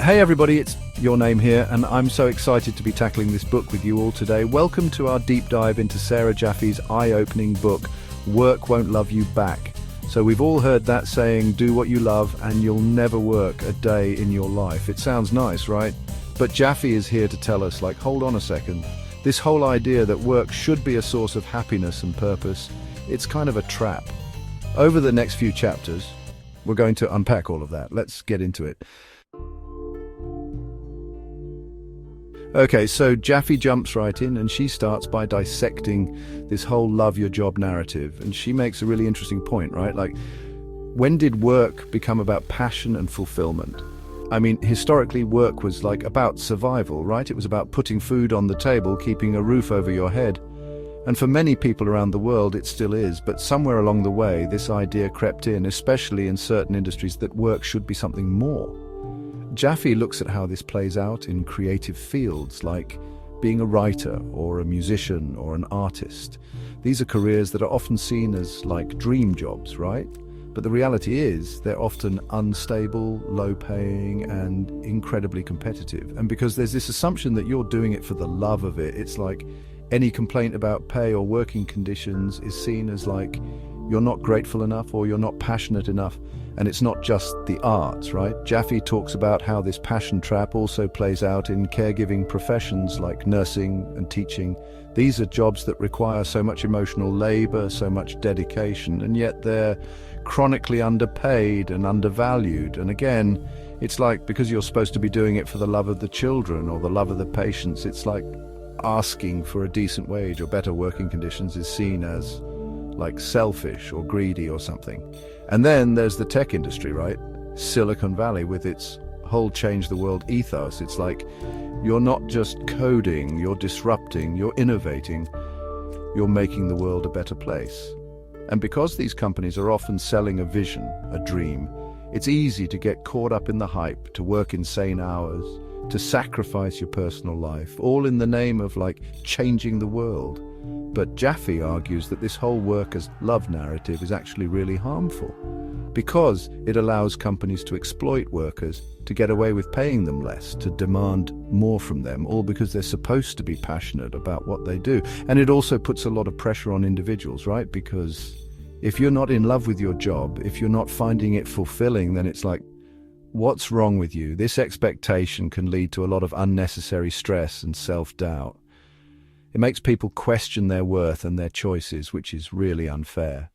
Hey everybody, it's Your Name here, and I'm so excited to be tackling this book with you all today. Welcome to our deep dive into Sarah Jaffe's eye-opening book, Work Won't Love You Back. So we've all heard that saying, do what you love and you'll never work a day in your life. It sounds nice, right? But Jaffe is here to tell us, hold on a second. This whole idea that work should be a source of happiness and purpose, it's kind of a trap. Over the next few chapters, we're going to unpack all of that. Let's get into it. Okay, so Jaffe jumps right in and she starts by dissecting this whole love your job narrative. And she makes a really interesting point, right? When did work become about passion and fulfillment? I mean, historically, work was about survival, right? It was about putting food on the table, keeping a roof over your head. And for many people around the world, it still is. But somewhere along the way, this idea crept in, especially in certain industries, that work should be something more. Jaffe looks at how this plays out in creative fields like being a writer or a musician or an artist. These are careers that are often seen as dream jobs, right? But the reality is they're often unstable, low-paying, and incredibly competitive. And because there's this assumption that you're doing it for the love of it, it's like any complaint about pay or working conditions is seen as you're not grateful enough or you're not passionate enough. And it's not just the arts, right? Jaffe talks about how this passion trap also plays out in caregiving professions like nursing and teaching. These are jobs that require so much emotional labor, so much dedication, and yet they're chronically underpaid and undervalued. And again, it's because you're supposed to be doing it for the love of the children or the love of the patients. It's asking for a decent wage or better working conditions is seen as selfish or greedy or something. And then there's the tech industry, right? Silicon Valley with its whole change the world ethos. It's you're not just coding, you're disrupting, you're innovating, you're making the world a better place. And because these companies are often selling a vision, a dream, it's easy to get caught up in the hype, to work insane hours, to sacrifice your personal life, all in the name of changing the world. But Jaffe argues that this whole work as love narrative is actually really harmful because it allows companies to exploit workers, to get away with paying them less, to demand more from them, all because they're supposed to be passionate about what they do. And it also puts a lot of pressure on individuals, right? Because if you're not in love with your job, if you're not finding it fulfilling, then it's what's wrong with you? This expectation can lead to a lot of unnecessary stress and self-doubt. It makes people question their worth and their choices, which is really unfair.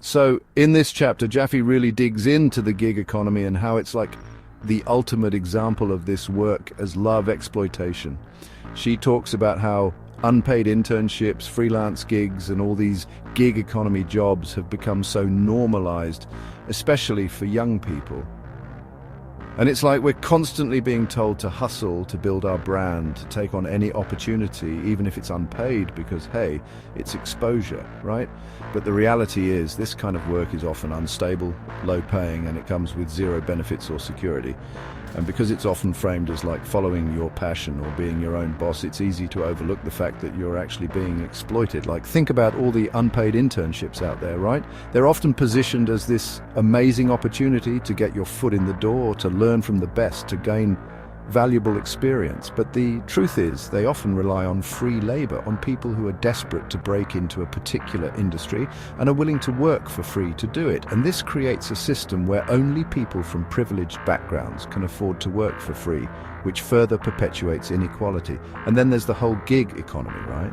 So, in this chapter, Jaffe really digs into the gig economy and how it's the ultimate example of this work as love exploitation. She talks about how unpaid internships, freelance gigs, and all these gig economy jobs have become so normalized, especially for young people. And it's we're constantly being told to hustle, to build our brand, to take on any opportunity, even if it's unpaid, because, hey, it's exposure, right? But the reality is this kind of work is often unstable, low-paying, and it comes with zero benefits or security. And because it's often framed as following your passion or being your own boss, it's easy to overlook the fact that you're actually being exploited. Think about all the unpaid internships out there, right? They're often positioned as this amazing opportunity to get your foot in the door, to learn from the best, to gain valuable experience. But the truth is, they often rely on free labor, on people who are desperate to break into a particular industry and are willing to work for free to do it. And this creates a system where only people from privileged backgrounds can afford to work for free, which further perpetuates inequality. And then there's the whole gig economy, right?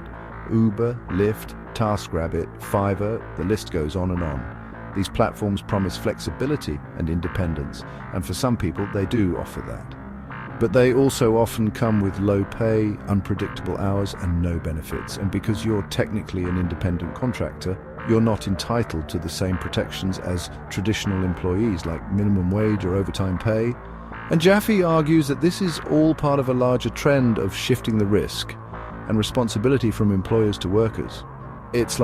Uber, Lyft, TaskRabbit, Fiverr, the list goes on and on. These platforms promise flexibility and independence, and for some people, they do offer that. But they also often come with low pay, unpredictable hours, and no benefits. And because you're technically an independent contractor, you're not entitled to the same protections as traditional employees, like minimum wage or overtime pay. And Jaffe argues that this is all part of a larger trend of shifting the risk and responsibility from employers to workers. It's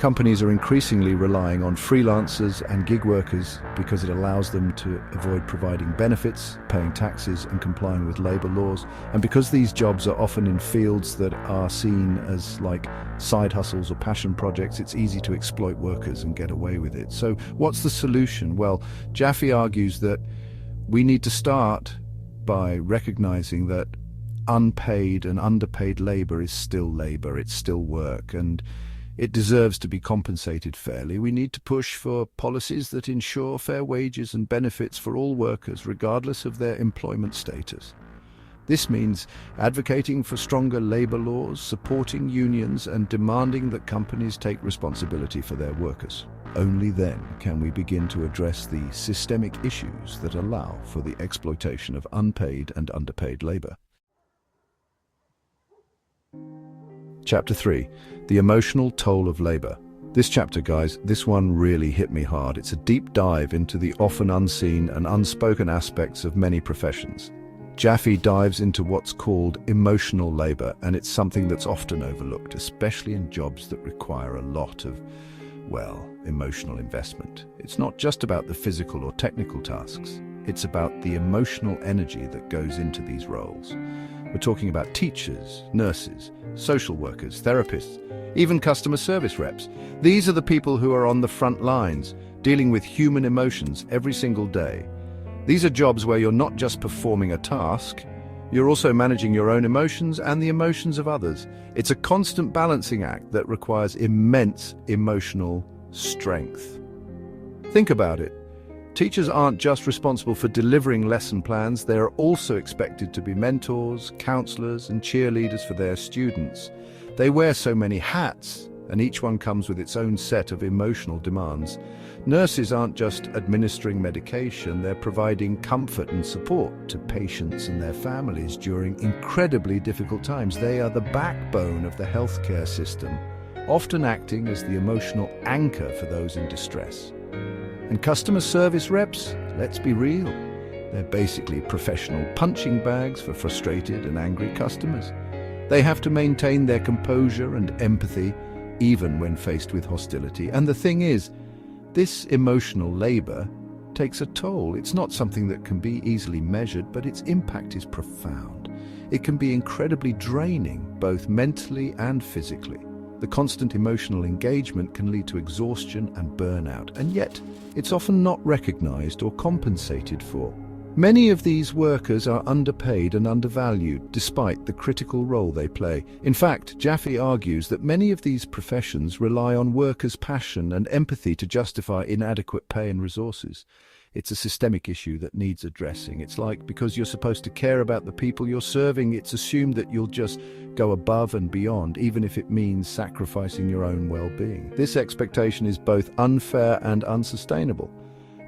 Companies are increasingly relying on freelancers and gig workers because it allows them to avoid providing benefits, paying taxes, and complying with labor laws. And because these jobs are often in fields that are seen as like side hustles or passion projects, it's easy to exploit workers and get away with it. So what's the solution? Well, Jaffe argues that we need to start by recognizing that unpaid and underpaid labor is still labor, it's still work, and it deserves to be compensated fairly. We need to push for policies that ensure fair wages and benefits for all workers, regardless of their employment status. This means advocating for stronger labor laws, supporting unions, and demanding that companies take responsibility for their workers. Only then can we begin to address the systemic issues that allow for the exploitation of unpaid and underpaid labor. Chapter 3. The Emotional Toll of Labor. This chapter, guys, this one really hit me hard. It's a deep dive into the often unseen and unspoken aspects of many professions. Jaffe dives into what's called emotional labor, and it's something that's often overlooked, especially in jobs that require a lot of, well, emotional investment. It's not just about the physical or technical tasks. It's about the emotional energy that goes into these roles. We're talking about teachers, nurses, social workers, therapists, even customer service reps. These are the people who are on the front lines, dealing with human emotions every single day. These are jobs where you're not just performing a task, you're also managing your own emotions and the emotions of others. It's a constant balancing act that requires immense emotional strength. Think about it. Teachers aren't just responsible for delivering lesson plans, they are also expected to be mentors, counselors, and cheerleaders for their students. They wear so many hats, and each one comes with its own set of emotional demands. Nurses aren't just administering medication, they're providing comfort and support to patients and their families during incredibly difficult times. They are the backbone of the healthcare system, often acting as the emotional anchor for those in distress. And customer service reps, let's be real, they're basically professional punching bags for frustrated and angry customers. They have to maintain their composure and empathy even when faced with hostility. And the thing is, this emotional labor takes a toll. It's not something that can be easily measured, but its impact is profound. It can be incredibly draining, both mentally and physically. The constant emotional engagement can lead to exhaustion and burnout, and yet it's often not recognized or compensated for. Many of these workers are underpaid and undervalued, despite the critical role they play. In fact, Jaffe argues that many of these professions rely on workers' passion and empathy to justify inadequate pay and resources. It's a systemic issue that needs addressing. It's like, because you're supposed to care about the people you're serving, it's assumed that you'll just go above and beyond, even if it means sacrificing your own well-being. This expectation is both unfair and unsustainable.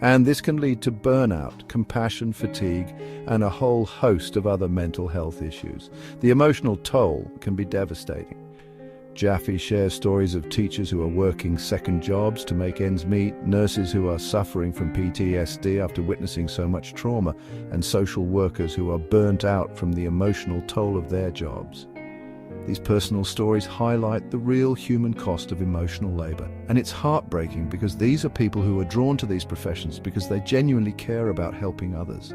And this can lead to burnout, compassion fatigue, and a whole host of other mental health issues. The emotional toll can be devastating. Jaffe shares stories of teachers who are working second jobs to make ends meet, nurses who are suffering from PTSD after witnessing so much trauma, and social workers who are burnt out from the emotional toll of their jobs. These personal stories highlight the real human cost of emotional labor. And it's heartbreaking because these are people who are drawn to these professions because they genuinely care about helping others.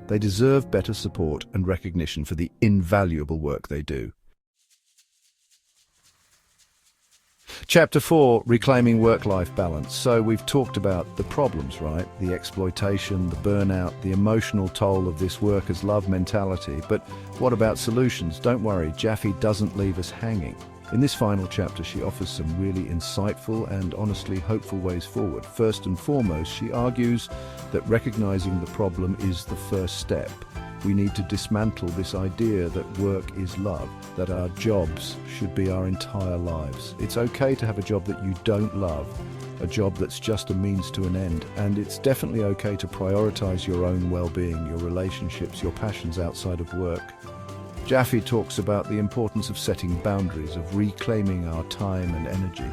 They deserve better support and recognition for the invaluable work they do. Chapter 4, Reclaiming Work-Life Balance. So we've talked about the problems, right? The exploitation, the burnout, the emotional toll of this workers' love mentality. But what about solutions? Don't worry, Jaffe doesn't leave us hanging. In this final chapter, she offers some really insightful and honestly hopeful ways forward. First and foremost, she argues that recognizing the problem is the first step. We need to dismantle this idea that work is love, that our jobs should be our entire lives. It's okay to have a job that you don't love, a job that's just a means to an end, and it's definitely okay to prioritize your own well-being, your relationships, your passions outside of work. Jaffe talks about the importance of setting boundaries, of reclaiming our time and energy.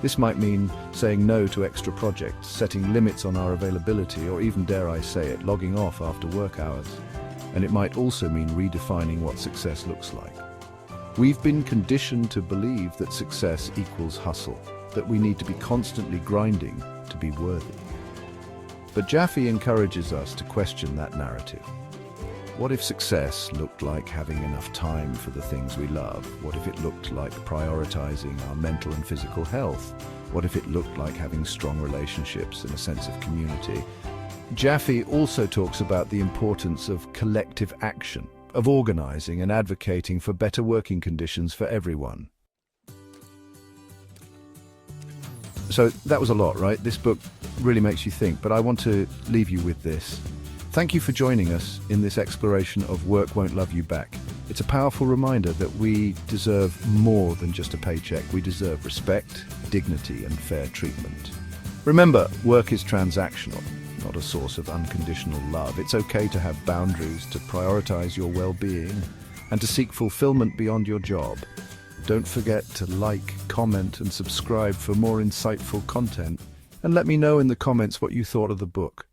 This might mean saying no to extra projects, setting limits on our availability, or even, dare I say it, logging off after work hours. And it might also mean redefining what success looks like. We've been conditioned to believe that success equals hustle, that we need to be constantly grinding to be worthy. But Jaffe encourages us to question that narrative. What if success looked like having enough time for the things we love? What if it looked like prioritizing our mental and physical health? What if it looked like having strong relationships and a sense of community? Jaffe also talks about the importance of collective action, of organizing and advocating for better working conditions for everyone. So that was a lot, right? This book really makes you think, but I want to leave you with this. Thank you for joining us in this exploration of Work Won't Love You Back. It's a powerful reminder that we deserve more than just a paycheck. We deserve respect, dignity, and fair treatment. Remember, work is transactional, not a source of unconditional love. It's okay to have boundaries, to prioritize your well-being, and to seek fulfillment beyond your job. Don't forget to like, comment, and subscribe for more insightful content. And let me know in the comments what you thought of the book.